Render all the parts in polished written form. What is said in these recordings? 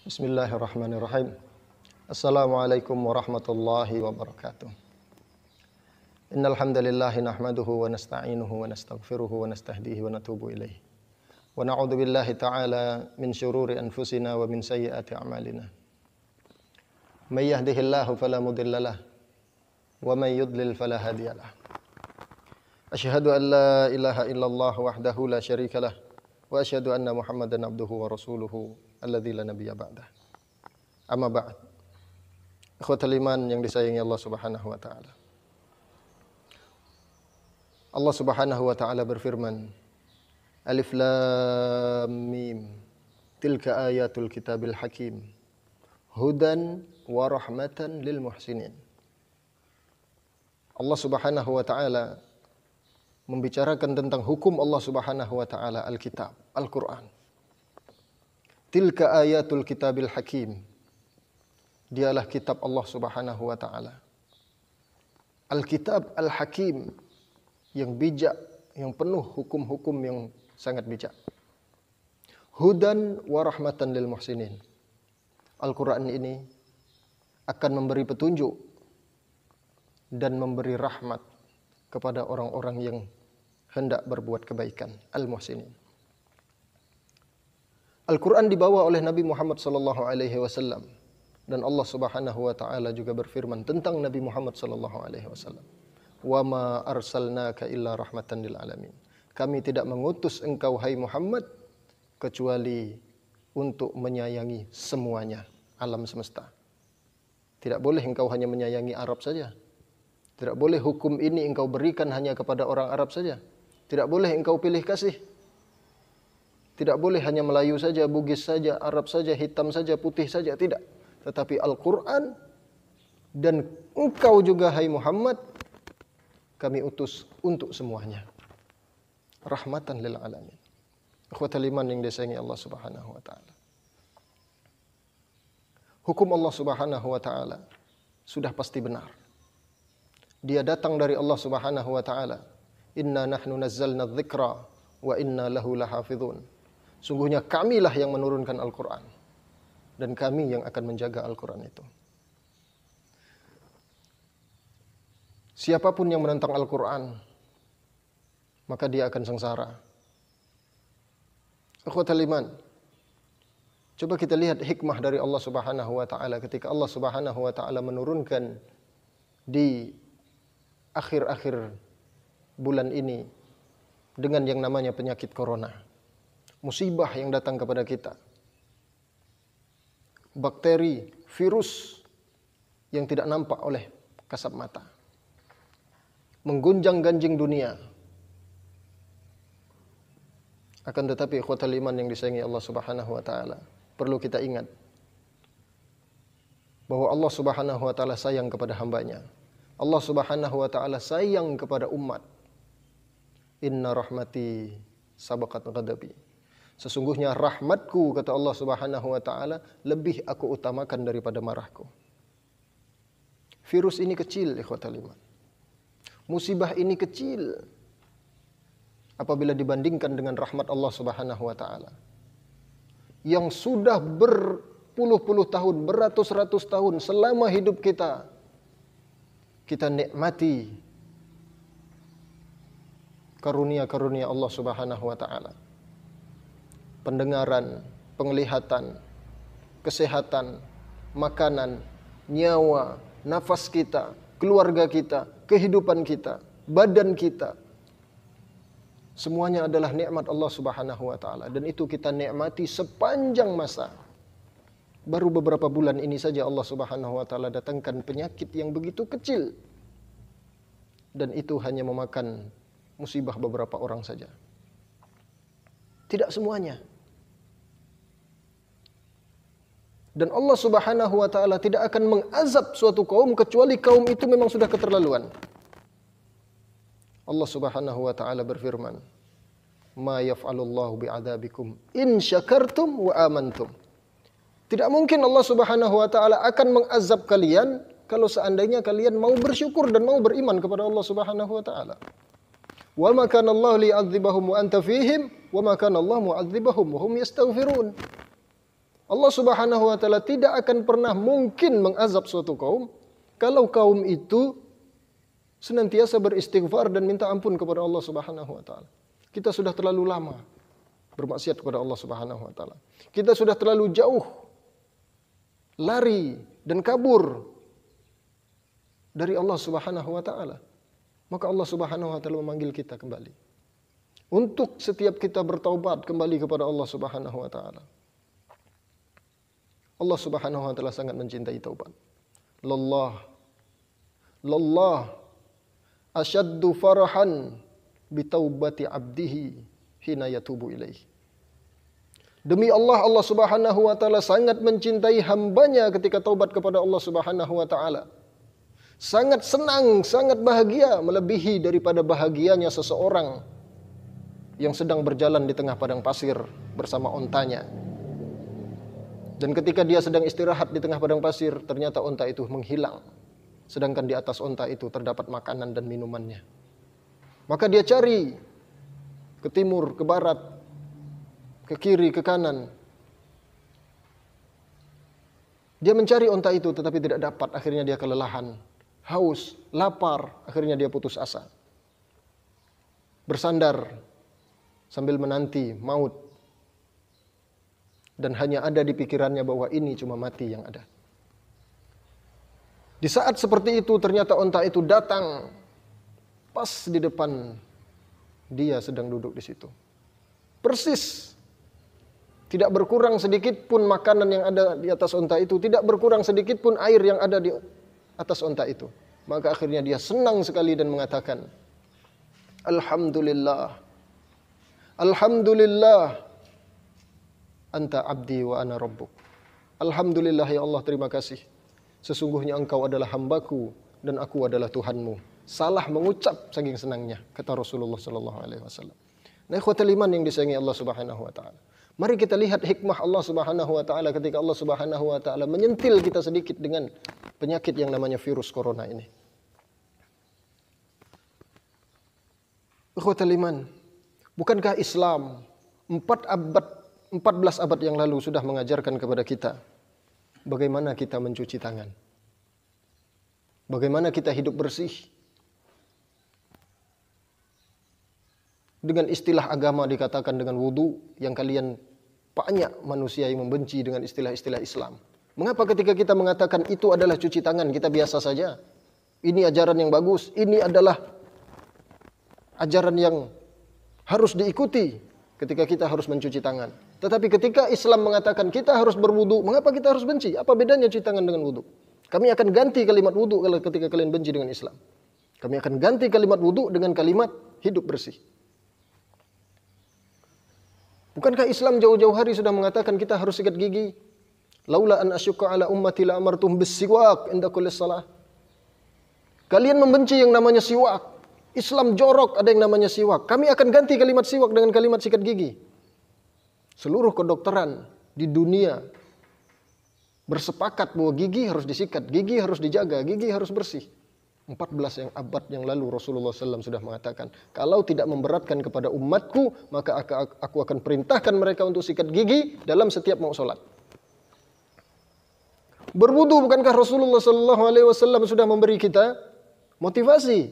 Bismillahirrahmanirrahim. Assalamualaikum warahmatullahi wabarakatuh. Innal hamdalillahi nahmaduhu wa nasta'inuhu wa nastaghfiruhu wa nastahdihi wa natubu ilaih. Wa na'udzu billahi ta'ala min syururi anfusina wa min sayyiati a'malina. May yahdihillahu fala mudhillalah wa may yudlil fala hadiyalah. Asyhadu an la ilaha illallah wahdahu la syarikalah wa asyhadu anna Muhammadan abduhu wa rasuluhu alladzi la nabiyya ba'dah. Amma ba'd. Ikhwatal iman yang disayangi Allah Subhanahu wa taala. Allah Subhanahu wa taala berfirman, Alif Lam Mim. Tilka ayatul kitabil hakim. Hudan wa rahmatan lil muhsinin. Allah Subhanahu wa taala membicarakan tentang hukum Allah Subhanahu wa taala, Alkitab, Al-Qur'an. Tilka ayatul kitabil hakim. Dialah kitab Allah Subhanahu wa taala. Alkitab Al-Hakim, yang bijak, yang penuh hukum-hukum yang sangat bijak. Hudan wa rahmatan lil muhsinin. Al-Qur'an ini akan memberi petunjuk dan memberi rahmat kepada orang-orang yang hendak berbuat kebaikan, al-muhsinin. Al-Quran dibawa oleh Nabi Muhammad sallallahu alaihi wasallam, dan Allah Subhanahu wa taala juga berfirman tentang Nabi Muhammad sallallahu alaihi wasallam, "Wa ma arsalnaka illa rahmatan lil alamin." Kami tidak mengutus engkau hai Muhammad kecuali untuk menyayangi semuanya, alam semesta. Tidak boleh engkau hanya menyayangi Arab saja. Tidak boleh hukum ini engkau berikan hanya kepada orang Arab saja. Tidak boleh engkau pilih kasih. Tidak boleh hanya Melayu saja, Bugis saja, Arab saja, hitam saja, putih saja, tidak. Tetapi Al-Quran dan engkau juga hai Muhammad, kami utus untuk semuanya. Rahmatan lil alamin. Ikhwatal iman yang disayangi Allah Subhanahu wa taala. Hukum Allah Subhanahu wa taala sudah pasti benar. Dia datang dari Allah Subhanahu wa taala. Inna nahnu nazzalna dzikra wa inna lahu lahafizun. Sungguhnya kamilah yang menurunkan Al-Quran, dan kami yang akan menjaga Al-Quran itu. Siapapun yang menentang Al-Quran, maka dia akan sengsara. Ikhwatal iman, coba kita lihat hikmah dari Allah Subhanahu wa taala ketika Allah Subhanahu wa taala menurunkan di akhir-akhir bulan ini dengan yang namanya penyakit corona. Musibah yang datang kepada kita. Bakteri, virus yang tidak nampak oleh kasat mata. Menggunjang-ganjing dunia. Akan tetapi ikhwatal iman yang disayangi Allah Subhanahu wa taala, perlu kita ingat bahwa Allah Subhanahu wa taala sayang kepada hambanya. Allah Subhanahu wa taala sayang kepada umat. Inna rahmati sabaqat ghadabi. Sesungguhnya rahmatku, kata Allah Subhanahu wa taala, lebih aku utamakan daripada marahku. Virus ini kecil, ikhwatal iman. Musibah ini kecil apabila dibandingkan dengan rahmat Allah Subhanahu wa taala. Yang sudah berpuluh-puluh tahun, beratus-ratus tahun selama hidup kita nikmati karunia-karunia Allah Subhanahu wa taala. Pendengaran, penglihatan, kesehatan, makanan, nyawa, nafas kita, keluarga kita, kehidupan kita, badan kita. Semuanya adalah nikmat Allah Subhanahu wa taala, dan itu kita nikmati sepanjang masa. Baru beberapa bulan ini saja Allah Subhanahu wa taala datangkan penyakit yang begitu kecil, dan itu hanya memakan musibah beberapa orang saja. Tidak semuanya. Dan Allah Subhanahu wa taala tidak akan mengazab suatu kaum kecuali kaum itu memang sudah keterlaluan. Allah Subhanahu wa taala berfirman, "Ma yaf'alullahu bi'adabikum in syakartum wa amantum." Tidak mungkin Allah Subhanahu wa taala akan mengazab kalian kalau seandainya kalian mau bersyukur dan mau beriman kepada Allah Subhanahu wa taala. Wa ma kana Allah li'adzibahum wa anta fihim wa ma kana Allah mu'adzibahum wa hum yastaghfirun. Allah Subhanahu wa taala tidak akan pernah mungkin mengazab suatu kaum kalau kaum itu senantiasa beristighfar dan minta ampun kepada Allah Subhanahu wa taala. Kita sudah terlalu lama bermaksiat kepada Allah Subhanahu wa taala. Kita sudah terlalu jauh lari dan kabur dari Allah Subhanahu wa taala. Maka Allah Subhanahu wa taala memanggil kita kembali untuk setiap kita bertaubat kembali kepada Allah Subhanahu wa taala. Allah Subhanahu wa taala sangat mencintai taubat. Lallah asyaddu farahan bitaubati abdihi hina yatubu ilaihi. Demi Allah, Allah Subhanahu wa taala sangat mencintai hambanya ketika taubat kepada Allah Subhanahu wa taala. Sangat senang, sangat bahagia, melebihi daripada bahagianya seseorang yang sedang berjalan di tengah padang pasir bersama ontanya. Dan ketika dia sedang istirahat di tengah padang pasir, ternyata onta itu menghilang. Sedangkan di atas onta itu terdapat makanan dan minumannya. Maka dia cari ke timur, ke barat, ke kiri, ke kanan. Dia mencari onta itu tetapi tidak dapat. Akhirnya dia kelelahan, haus, lapar. Akhirnya dia putus asa. Bersandar sambil menanti maut. Dan hanya ada di pikirannya bahwa ini cuma mati yang ada. Di saat seperti itu ternyata onta itu datang pas di depan dia sedang duduk di situ. Persis. Tidak berkurang sedikit pun makanan yang ada di atas onta itu, tidak berkurang sedikit pun air yang ada di atas onta itu. Maka akhirnya dia senang sekali dan mengatakan, Alhamdulillah, Alhamdulillah, Anta abdi wa ana rabbuk. Alhamdulillah ya Allah, terima kasih. Sesungguhnya engkau adalah hambaku dan aku adalah Tuhanmu. Salah mengucap saking senangnya, kata Rasulullah sallallahu alaihi wasallam. Nah, ikhwatul iman yang disayangi Allah Subhanahu wa taala. Mari kita lihat hikmah Allah Subhanahu wa taala ketika Allah Subhanahu wa taala menyentil kita sedikit dengan penyakit yang namanya virus corona ini. Ikhwatul iman, bukankah Islam 14 abad yang lalu sudah mengajarkan kepada kita bagaimana kita mencuci tangan, bagaimana kita hidup bersih. Dengan istilah agama dikatakan dengan wudu, yang kalian banyak manusia yang membenci dengan istilah-istilah Islam. Mengapa ketika kita mengatakan itu adalah cuci tangan, kita biasa saja? Ini ajaran yang bagus, ini adalah ajaran yang harus diikuti ketika kita harus mencuci tangan. Tetapi ketika Islam mengatakan kita harus berwudu, mengapa kita harus benci? Apa bedanya cuci tangan dengan wudu? Kami akan ganti kalimat wudu kalau ketika kalian benci dengan Islam. Kami akan ganti kalimat wudu dengan kalimat hidup bersih. Bukankah Islam jauh-jauh hari sudah mengatakan kita harus sikat gigi? Laula an asyqa ala ummati la amartum bis-siwak inda kulli shalah. Kalian membenci yang namanya siwak. Islam jorok ada yang namanya siwak. Kami akan ganti kalimat siwak dengan kalimat sikat gigi. Seluruh kedokteran di dunia bersepakat bahwa gigi harus disikat, gigi harus dijaga, gigi harus bersih. 14 abad yang lalu Rasulullah SAW sudah mengatakan, kalau tidak memberatkan kepada umatku, maka aku akan perintahkan mereka untuk sikat gigi dalam setiap mau sholat. Berwudu, bukankah Rasulullah SAW sudah memberi kita motivasi?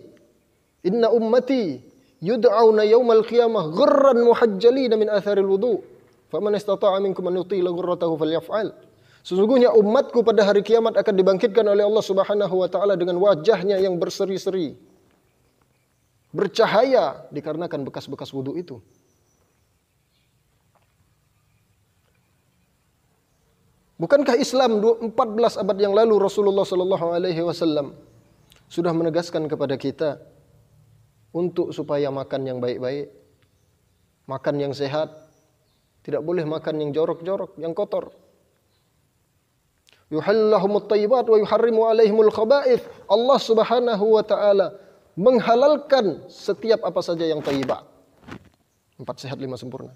Inna ummati yud'auna yawmal qiyamah ghurran muhajjalina min atharil wudu. Faman istata'a minkum an yutila ghurratahu falyaf'al. Sesungguhnya umatku pada hari kiamat akan dibangkitkan oleh Allah Subhanahu wa taala dengan wajahnya yang berseri-seri, bercahaya dikarenakan bekas-bekas wudu itu. Bukankah Islam 14 abad yang lalu Rasulullah sallallahu alaihi wasallam sudah menegaskan kepada kita untuk supaya makan yang baik-baik, makan yang sehat, tidak boleh makan yang jorok-jorok, yang kotor. Yuhallahumut thayyibat wa yuharrimu alaihimul khaba'ith. Allah Subhanahu wa taala menghalalkan setiap apa saja yang thayyibat. 4 sehat 5 sempurna.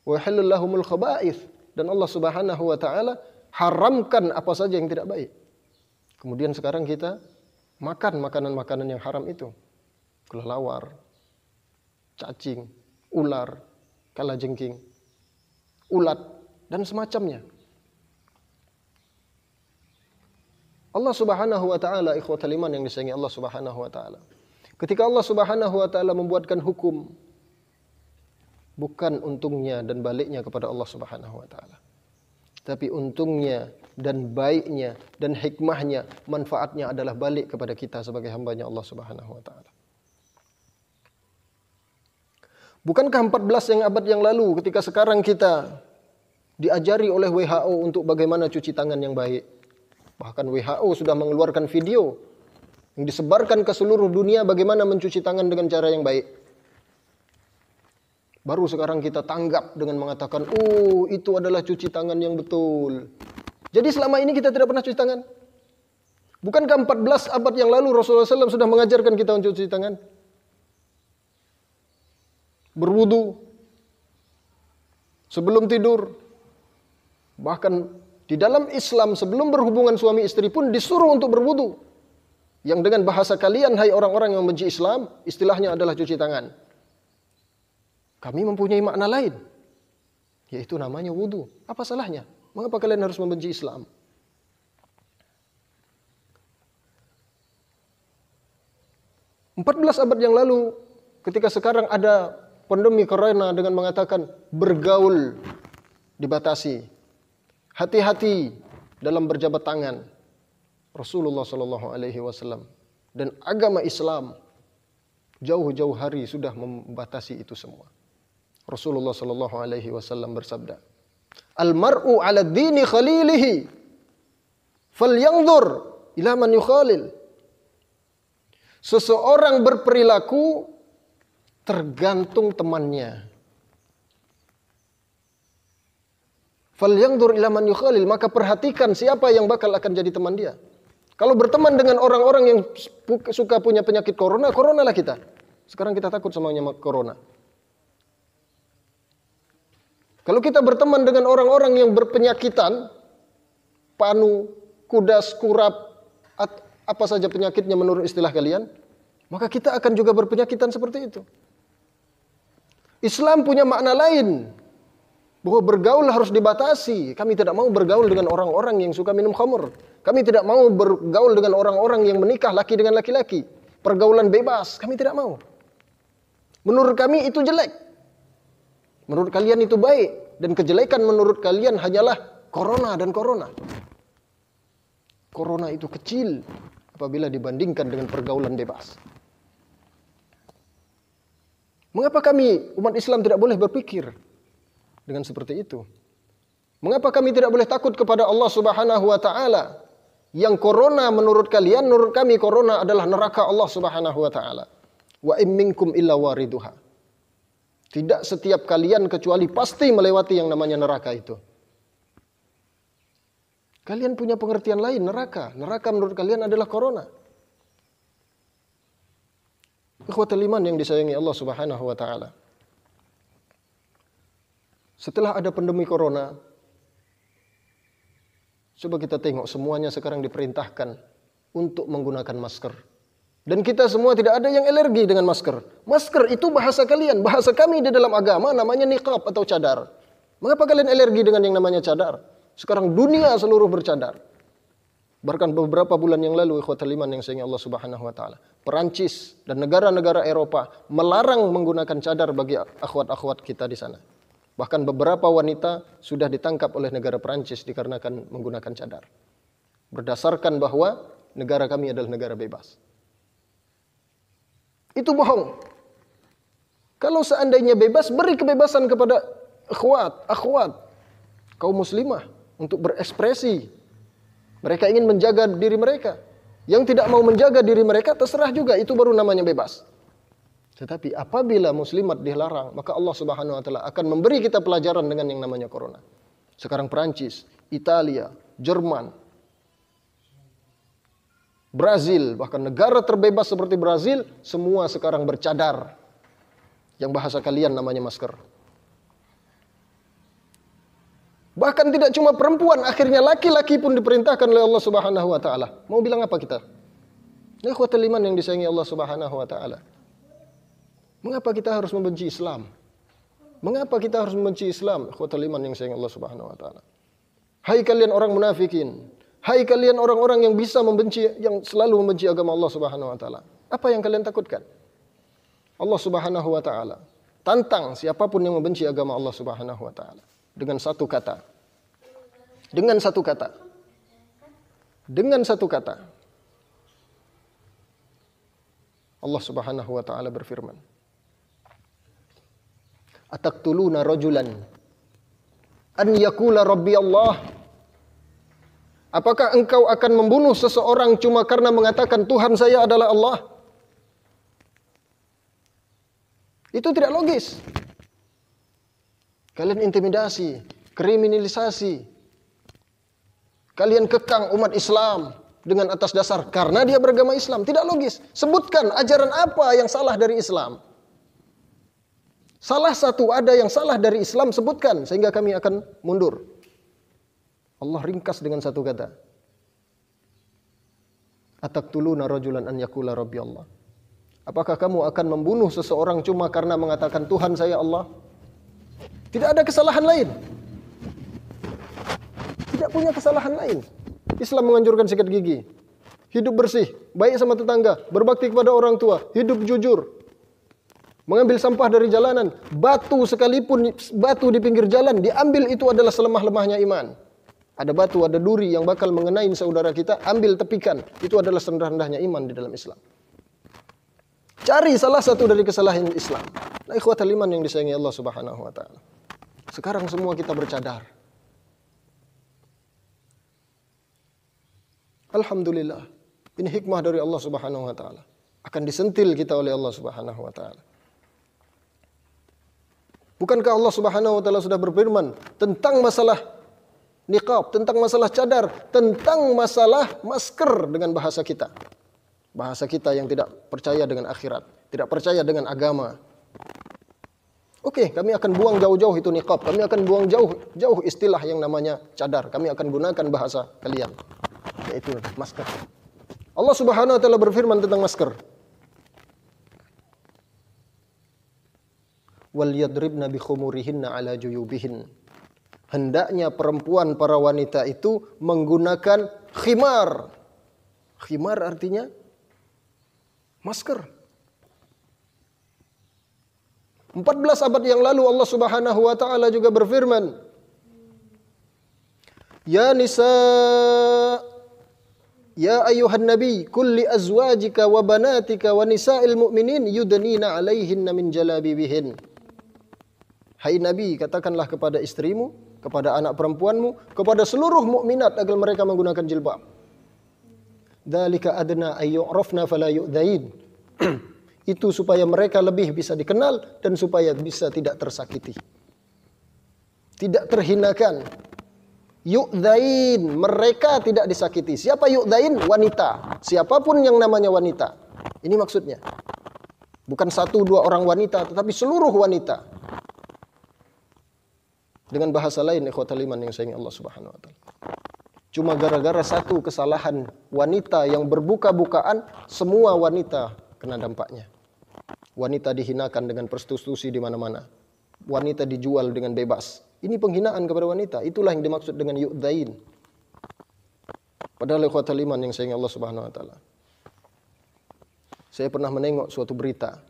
Wa yuhallillahumul khaba'ith, dan Allah Subhanahu wa taala haramkan apa saja yang tidak baik. Kemudian sekarang kita makan makanan-makanan yang haram itu. Kelelawar, cacing, ular, kalajengking, ulat, dan semacamnya. Allah Subhanahu wa taala, ikhwatal iman yang disayangi Allah Subhanahu wa taala. Ketika Allah Subhanahu wa taala membuatkan hukum, bukan untungnya dan baliknya kepada Allah Subhanahu wa taala. Tapi untungnya dan baiknya dan hikmahnya, manfaatnya adalah balik kepada kita sebagai hambanya Allah Subhanahu wa taala. Bukankah 14 abad yang lalu ketika sekarang kita diajari oleh WHO untuk bagaimana cuci tangan yang baik. Bahkan WHO sudah mengeluarkan video yang disebarkan ke seluruh dunia bagaimana mencuci tangan dengan cara yang baik. Baru sekarang kita tanggap dengan mengatakan, oh itu adalah cuci tangan yang betul. Jadi selama ini kita tidak pernah cuci tangan. Bukankah 14 abad yang lalu Rasulullah SAW sudah mengajarkan kita untuk cuci tangan? Berwudu sebelum tidur. Bahkan di dalam Islam sebelum berhubungan suami istri pun disuruh untuk berwudu. Yang dengan bahasa kalian, hai orang-orang yang membenci Islam, istilahnya adalah cuci tangan. Kami mempunyai makna lain, yaitu namanya wudu. Apa salahnya? Mengapa kalian harus membenci Islam? Empat belas abad yang lalu, ketika sekarang ada pandemi corona dengan mengatakan bergaul dibatasi, hati-hati dalam berjabat tangan. Rasulullah Shallallahu Alaihi Wasallam dan agama Islam jauh-jauh hari sudah membatasi itu semua. Rasulullah Shallallahu Alaihi Wasallam bersabda, "Al-mar'u 'ala dini khalilihi, falyanzur ila man yukhalil." Seseorang berperilaku tergantung temannya. Falyanzur ila man yukhalil, maka perhatikan siapa yang bakal akan jadi teman dia. Kalau berteman dengan orang-orang yang suka punya penyakit corona, coronalah kita. Sekarang kita takut semuanya corona. Kalau kita berteman dengan orang-orang yang berpenyakitan, panu, kudas, kurap, apa saja penyakitnya menurut istilah kalian, maka kita akan juga berpenyakitan seperti itu. Islam punya makna lain, bahwa bergaul harus dibatasi. Kami tidak mau bergaul dengan orang-orang yang suka minum khamr. Kami tidak mau bergaul dengan orang-orang yang menikah laki dengan laki-laki. Pergaulan bebas, kami tidak mau. Menurut kami itu jelek. Menurut kalian itu baik. Dan kejelekan menurut kalian hanyalah corona dan corona. Corona itu kecil apabila dibandingkan dengan pergaulan bebas. Mengapa kami umat Islam tidak boleh berpikir dengan seperti itu? Mengapa kami tidak boleh takut kepada Allah Subhanahu wa taala? Yang corona menurut kalian, menurut kami corona adalah neraka Allah Subhanahu wa taala. Wa in minkum illa wariduha. Tidak setiap kalian kecuali pasti melewati yang namanya neraka itu. Kalian punya pengertian lain, neraka. Neraka menurut kalian adalah corona. Ikhwatul iman yang disayangi Allah Subhanahu wa taala. Setelah ada pandemi corona, coba kita tengok semuanya sekarang diperintahkan untuk menggunakan masker. Dan kita semua tidak ada yang alergi dengan masker. Masker itu bahasa kalian, bahasa kami di dalam agama namanya niqab atau cadar. Mengapa kalian alergi dengan yang namanya cadar? Sekarang dunia seluruh bercadar. Bahkan beberapa bulan yang lalu, ikhwatul iman yang sayangi Allah Subhanahu wa taala, Perancis dan negara-negara Eropa melarang menggunakan cadar bagi akhwat-akhwat kita di sana. Bahkan beberapa wanita sudah ditangkap oleh negara Perancis dikarenakan menggunakan cadar. Berdasarkan bahwa negara kami adalah negara bebas. Itu bohong. Kalau seandainya bebas, beri kebebasan kepada akhwat, kaum muslimah untuk berekspresi. Mereka ingin menjaga diri mereka. Yang tidak mau menjaga diri mereka terserah juga, itu baru namanya bebas. Tetapi apabila muslimat dilarang, maka Allah Subhanahu wa taala akan memberi kita pelajaran dengan yang namanya corona. Sekarang Perancis, Italia, Jerman, Brazil, bahkan negara terbebas seperti Brazil, semua sekarang bercadar. Yang bahasa kalian namanya masker. Bahkan tidak cuma perempuan, akhirnya laki-laki pun diperintahkan oleh Allah Subhanahu wa taala. Mau bilang apa kita? Ikhwatul iman yang disayangi Allah Subhanahu wa taala. Mengapa kita harus membenci Islam? Mengapa kita harus membenci Islam? Ikhwatul iman yang disayangi Allah Subhanahu wa taala. Hai kalian orang munafikin, Hai kalian orang-orang yang bisa membenci, yang selalu membenci agama Allah Subhanahu wa taala. Apa yang kalian takutkan? Allah Subhanahu wa taala tantang siapapun yang membenci agama Allah Subhanahu wa taala dengan satu kata. Dengan satu kata. Dengan satu kata. Allah Subhanahu wa taala berfirman, "Ataqtuluna rajulan an yaqula rabbi Allah?" Apakah engkau akan membunuh seseorang cuma karena mengatakan Tuhan saya adalah Allah? Itu tidak logis. Kalian intimidasi, kriminalisasi. Kalian kekang umat Islam dengan atas dasar karena dia beragama Islam. Tidak logis. Sebutkan ajaran apa yang salah dari Islam. Salah satu ada yang salah dari Islam, sebutkan sehingga kami akan mundur. Allah ringkas dengan satu kata. Ataqtuluna rajulan an yaqula rabbi Allah. Apakah kamu akan membunuh seseorang cuma karena mengatakan Tuhan saya Allah? Tidak ada kesalahan lain. Tidak punya kesalahan lain. Islam menganjurkan sikat gigi, hidup bersih, baik sama tetangga, berbakti kepada orang tua, hidup jujur, mengambil sampah dari jalanan, batu sekalipun, batu di pinggir jalan diambil, itu adalah selemah-lemahnya iman. Ada batu, ada duri yang bakal mengenai saudara kita, ambil tepikan. Itu adalah serendah-rendahnya iman di dalam Islam. Cari salah satu dari kesalahan Islam. Nah, ikhwatal iman yang disayangi Allah Subhanahu wa taala. Sekarang semua kita bercadar. Alhamdulillah. Ini hikmah dari Allah Subhanahu wa taala. Akan disentil kita oleh Allah Subhanahu wa taala. Bukankah Allah Subhanahu wa taala sudah berfirman tentang masalah niqab, tentang masalah cadar, tentang masalah masker dengan bahasa kita. Bahasa kita yang tidak percaya dengan akhirat, tidak percaya dengan agama. Oke, kami akan buang jauh-jauh itu niqab, kami akan buang jauh-jauh istilah yang namanya cadar. Kami akan gunakan bahasa kalian, yaitu masker. Allah Subhanahu wa taala berfirman tentang masker. Wal yadribna bi khumurihinna ala juyubihin. Hendaknya perempuan, para wanita itu menggunakan khimar. Khimar artinya masker. 14 abad yang lalu Allah Subhanahu wa taala juga berfirman, Ya nisa, ya ayuhan nabi, kulli azwajika wa banatika wa nisa'il mu'minin yudnina alaihinna min jalabibihin. Hai Nabi, katakanlah kepada istrimu, kepada anak perempuanmu, kepada seluruh mukminat agar mereka menggunakan jilbab. Dzalika adna ayyurafna fala yu'dzain. Itu supaya mereka lebih bisa dikenal dan supaya bisa tidak tersakiti. Tidak terhinakan. Yu'dzain, mereka tidak disakiti. Siapa yu'dzain? Wanita. Siapapun yang namanya wanita. Ini maksudnya. Bukan 1-2 orang wanita, tetapi seluruh wanita. Dengan bahasa lain, ikhwatal iman yang sayangi Allah Subhanahu wa taala. Cuma gara-gara satu kesalahan wanita yang berbuka-bukaan, semua wanita kena dampaknya. Wanita dihinakan dengan prostitusi di mana-mana. Wanita dijual dengan bebas. Ini penghinaan kepada wanita. Itulah yang dimaksud dengan yu'dzain. Padahal ikhwatal iman yang sayangi Allah Subhanahu wa taala. Saya pernah menengok suatu berita.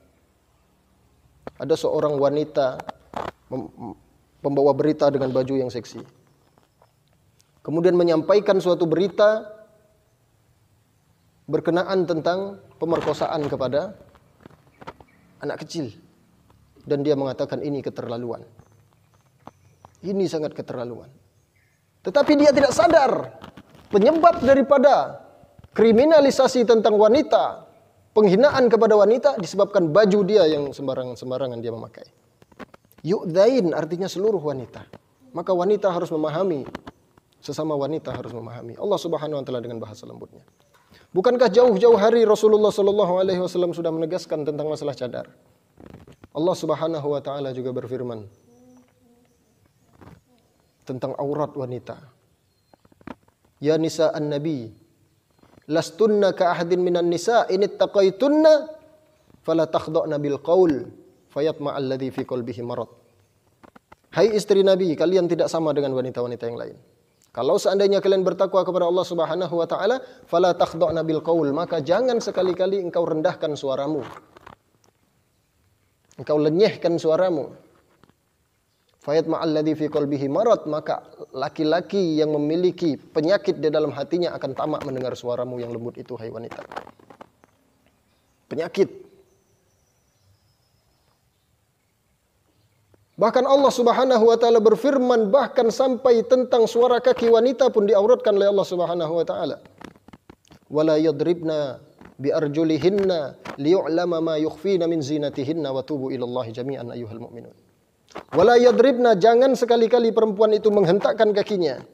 Ada seorang wanita pembawa berita dengan baju yang seksi. Kemudian menyampaikan suatu berita berkenaan tentang pemerkosaan kepada anak kecil. Dan dia mengatakan ini keterlaluan. Ini sangat keterlaluan. Tetapi dia tidak sadar penyebab daripada kriminalisasi tentang wanita, penghinaan kepada wanita disebabkan baju dia yang sembarangan dia memakai. Yu'dzain artinya seluruh wanita. Maka wanita harus memahami, sesama wanita harus memahami Allah Subhanahu wa taala dengan bahasa lembutnya. Bukankah jauh-jauh hari Rasulullah sallallahu alaihi wasallam sudah menegaskan tentang masalah cadar? Allah Subhanahu wa taala juga berfirman tentang aurat wanita. Ya nisa an-nabi, lastunna ka ahadin minan nisa in ittaqaitunna fala takhda'na bil qaul fayatma alladhi fi qalbihi marad. Hai istri Nabi, kalian tidak sama dengan wanita-wanita yang lain. Kalau seandainya kalian bertakwa kepada Allah Subhanahu wa taala, fala takhda'na bil qaul, maka jangan sekali-kali engkau rendahkan suaramu. Engkau lenyehkan suaramu. Fayatma'al ladzi fi qalbihi marad, maka laki-laki yang memiliki penyakit di dalam hatinya akan tamak mendengar suaramu yang lembut itu, hai wanita. Penyakit. Bahkan Allah Subhanahu wa taala berfirman, bahkan sampai tentang suara kaki wanita pun diauratkan oleh Allah Subhanahu wa taala. Wala yadribna bi arjulihinna liyu'lama ma yukhfina min zinatihinna wa tubu ilallahi jami'an ayyuhal mu'minun. Wala yadribna, jangan sekali-kali perempuan itu menghentakkan kakinya.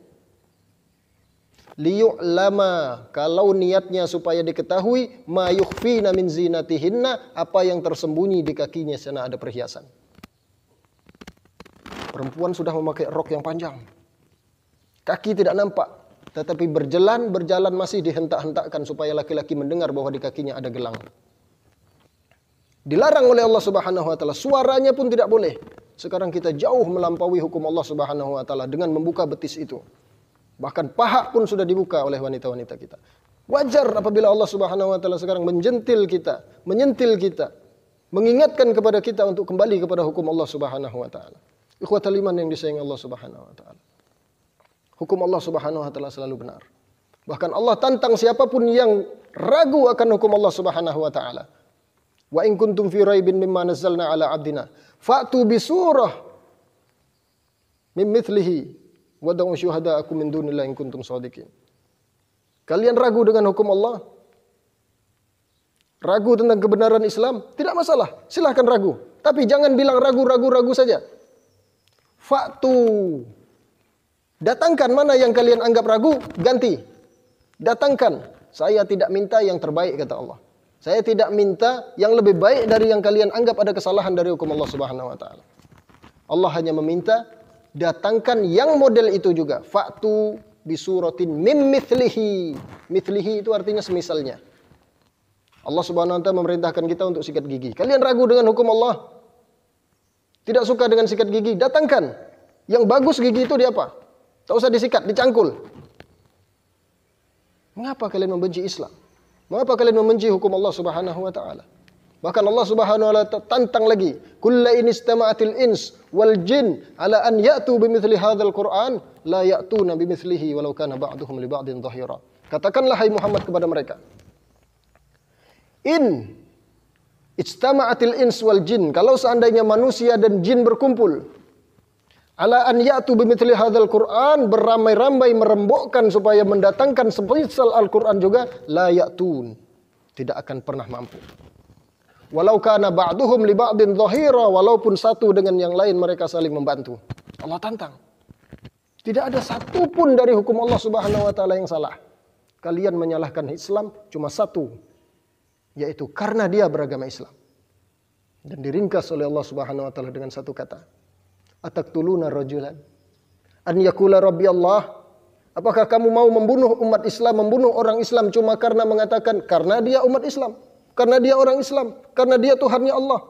Liyu'lama, kalau niatnya supaya diketahui, ma yukhfina min zinatihinna, apa yang tersembunyi di kakinya sana ada perhiasan. Perempuan sudah memakai rok yang panjang. Kaki tidak nampak. Tetapi berjalan masih dihentak-hentakkan supaya laki-laki mendengar bahwa di kakinya ada gelang. Dilarang oleh Allah Subhanahu wa taala. Suaranya pun tidak boleh. Sekarang kita jauh melampaui hukum Allah Subhanahu wa taala dengan membuka betis itu. Bahkan paha pun sudah dibuka oleh wanita-wanita kita. Wajar apabila Allah Subhanahu wa taala sekarang menyentil kita, mengingatkan kepada kita untuk kembali kepada hukum Allah Subhanahu wa taala. Ikhwatal iman yang disayangi Allah Subhanahu wa taala. Hukum Allah Subhanahu wa taala selalu benar. Bahkan Allah tantang siapapun yang ragu akan hukum Allah Subhanahu wa taala. Wa in kuntum fi raibin mimma nazzalna ala 'abdina fa'tu bi surah min mithlihi wad'u syuhada'akum min dunillahi in kuntum shadiqin. Kalian ragu dengan hukum Allah? Ragu tentang kebenaran Islam? Tidak masalah, silahkan ragu. Tapi jangan bilang ragu saja. Fa'tu. Datangkan mana yang kalian anggap ragu, ganti. Datangkan. Saya tidak minta yang terbaik, kata Allah. Saya tidak minta yang lebih baik dari yang kalian anggap ada kesalahan dari hukum Allah Subhanahu wa taala. Allah hanya meminta datangkan yang model itu juga. Fa'tu bisuratin mim mithlihi. Mithlihi itu artinya semisalnya. Allah Subhanahu wa taala memerintahkan kita untuk sikat gigi. Kalian ragu dengan hukum Allah? Tidak suka dengan sikat gigi, datangkan. Yang bagus gigi itu di apa? Tak usah disikat, dicangkul. Mengapa kalian membenci Islam? Mengapa kalian membenci hukum Allah Subhanahu wa taala? Bahkan Allah Subhanahu wa taala tantang lagi, "Kulla in istama'atil ins wal jin ala an ya'tu bimithli hadzal Qur'an la ya'tuna bimithlihi walau kana ba'duhum li ba'din dhahira." Katakanlah hai Muhammad kepada mereka, in istama'atil ins wal jin, kalau seandainya manusia dan jin berkumpul, ala an ya'tu bimithli hadzal Qur'an, beramai-ramai merembukkan supaya mendatangkan semisal Al-Qur'an juga, la ya'tun, tidak akan pernah mampu. Walau kana ba'duhum li ba'din dhahira, walaupun satu dengan yang lain mereka saling membantu. Allah tantang. Tidak ada satu pun dari hukum Allah Subhanahu wa taala yang salah. Kalian menyalahkan Islam cuma satu, yaitu karena dia beragama Islam. Dan diringkas oleh Allah Subhanahu wa taala dengan satu kata. Ataqtuluna rajulan an yaqula rabbi Allah? Apakah kamu mau membunuh umat Islam, membunuh orang Islam cuma karena mengatakan karena dia umat Islam, karena dia orang Islam, karena dia Tuhannya Allah?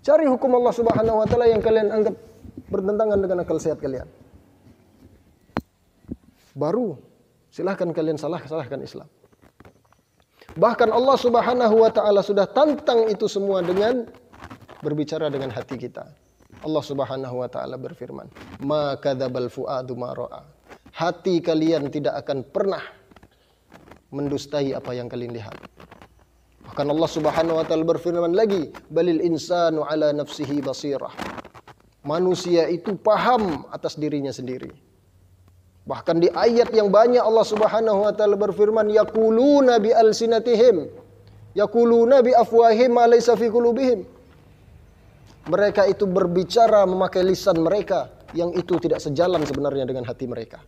Cari hukum Allah Subhanahu wa taala yang kalian anggap bertentangan dengan akal sehat kalian. Baru silahkan kalian salahkan Islam. Bahkan Allah Subhanahu wa taala sudah tantang itu semua dengan berbicara dengan hati kita. Allah Subhanahu wa taala berfirman, "Ma kadzabal fuadu ma ra'a." Hati kalian tidak akan pernah mendustai apa yang kalian lihat. Bahkan Allah Subhanahu wa taala berfirman lagi, "Balil insanu ala nafsihi basirah." Manusia itu paham atas dirinya sendiri. Bahkan di ayat yang banyak Allah Subhanahu wa taala berfirman, yaquluna bi alsinatihim, yaquluna bi afwahihim ma laysa fi qulubihim. Mereka itu berbicara memakai lisan mereka yang itu tidak sejalan sebenarnya dengan hati mereka.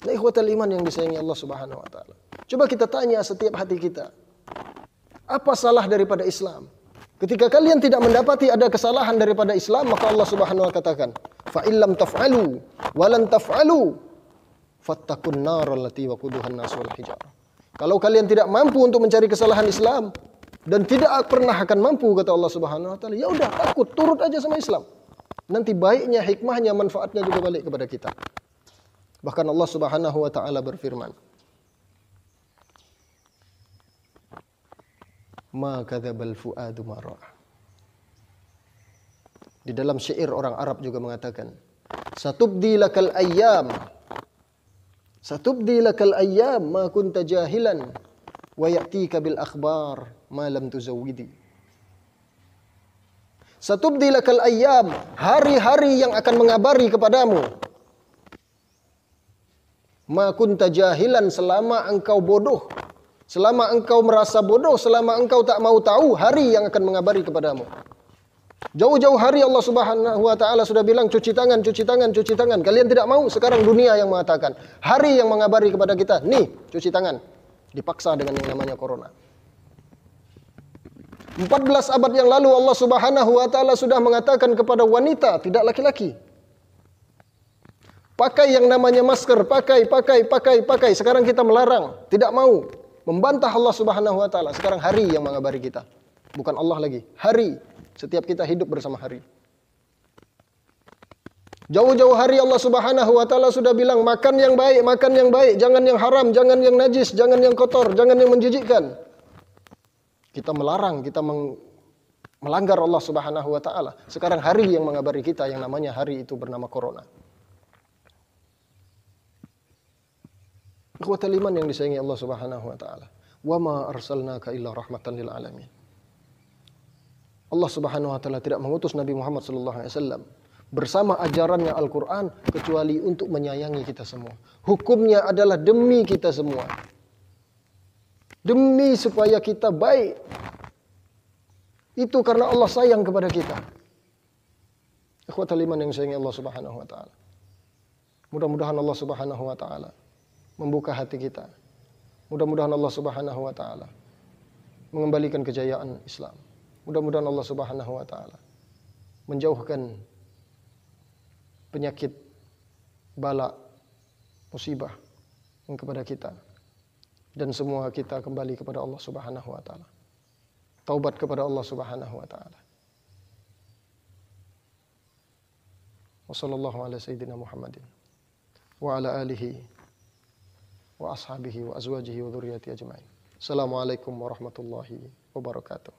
Nah, ikhwatal iman yang disayangi Allah Subhanahu wa taala. Coba kita tanya setiap hati kita, apa salah daripada Islam? Ketika kalian tidak mendapati ada kesalahan daripada Islam, maka Allah Subhanahu wa taala katakan, fa illam taf'alu wa lan taf'alu fattaqun nar allati waquduhan nas wal hijarah. Kalau kalian tidak mampu untuk mencari kesalahan Islam dan tidak pernah akan mampu, kata Allah Subhanahu wa taala, ya udah takut, turut aja sama Islam. nanti baiknya, hikmahnya, manfaatnya juga balik kepada kita. Bahkan Allah Subhanahu wa taala berfirman, "Ma kadzabal fuadu ma ra'a." Di dalam syair orang Arab juga mengatakan, "Satubdi lakal ayyam. Satubdi lakal ayyam ma kunta jahilan wa ya'tika bil akhbar ma lam tuzawwidi." Satubdi lakal ayyam, hari-hari yang akan mengabari kepadamu. Ma kunta jahilan, selama engkau bodoh, selama engkau merasa bodoh, selama engkau tak mau tahu, hari yang akan mengabari kepadamu. Jauh-jauh hari Allah Subhanahu wa taala sudah bilang cuci tangan, cuci tangan, cuci tangan. Kalian tidak mau, sekarang dunia yang mengatakan. Hari yang mengabari kepada kita, nih cuci tangan. Dipaksa dengan yang namanya corona. 14 abad yang lalu Allah Subhanahu wa taala sudah mengatakan kepada wanita, tidak laki-laki. Pakai yang namanya masker, pakai. Sekarang kita melarang, tidak mau. Membantah Allah Subhanahu wa taala. Sekarang hari yang mengabari kita. Bukan Allah lagi, hari. Setiap kita hidup bersama hari. Jauh-jauh hari Allah Subhanahu wa taala sudah bilang, makan yang baik, jangan yang haram, jangan yang najis, jangan yang kotor, jangan yang menjijikkan. Kita melarang, kita melanggar Allah Subhanahu wa taala. Sekarang hari yang mengabari kita, yang namanya hari itu bernama corona. Ikhwatal iman yang disayangi Allah Subhanahu wa taala. Wa ma arsalnaka illa rahmatan lil alamin. Allah Subhanahu wa taala tidak mengutus Nabi Muhammad sallallahu alaihi wasallam bersama ajarannya Al-Qur'an kecuali untuk menyayangi kita semua. Hukumnya adalah demi kita semua. Demi supaya kita baik. Itu karena Allah sayang kepada kita. Ikhwatal iman yang disayangi Allah Subhanahu wa taala. Mudah-mudahan Allah Subhanahu wa taala membuka hati kita. Mudah-mudahan Allah Subhanahu wa taala mengembalikan kejayaan Islam. Mudah-mudahan Allah Subhanahu wa taala menjauhkan penyakit, bala, musibah yang kepada kita. Dan semua kita kembali kepada Allah Subhanahu wa taala. Taubat kepada Allah Subhanahu wa taala. Wa sallallahu ala sayyidina Muhammadin wa ala alihi wa ashabihi wa azwajihi wa dzurriyyati ajmain. Assalamualaikum warahmatullahi wabarakatuh.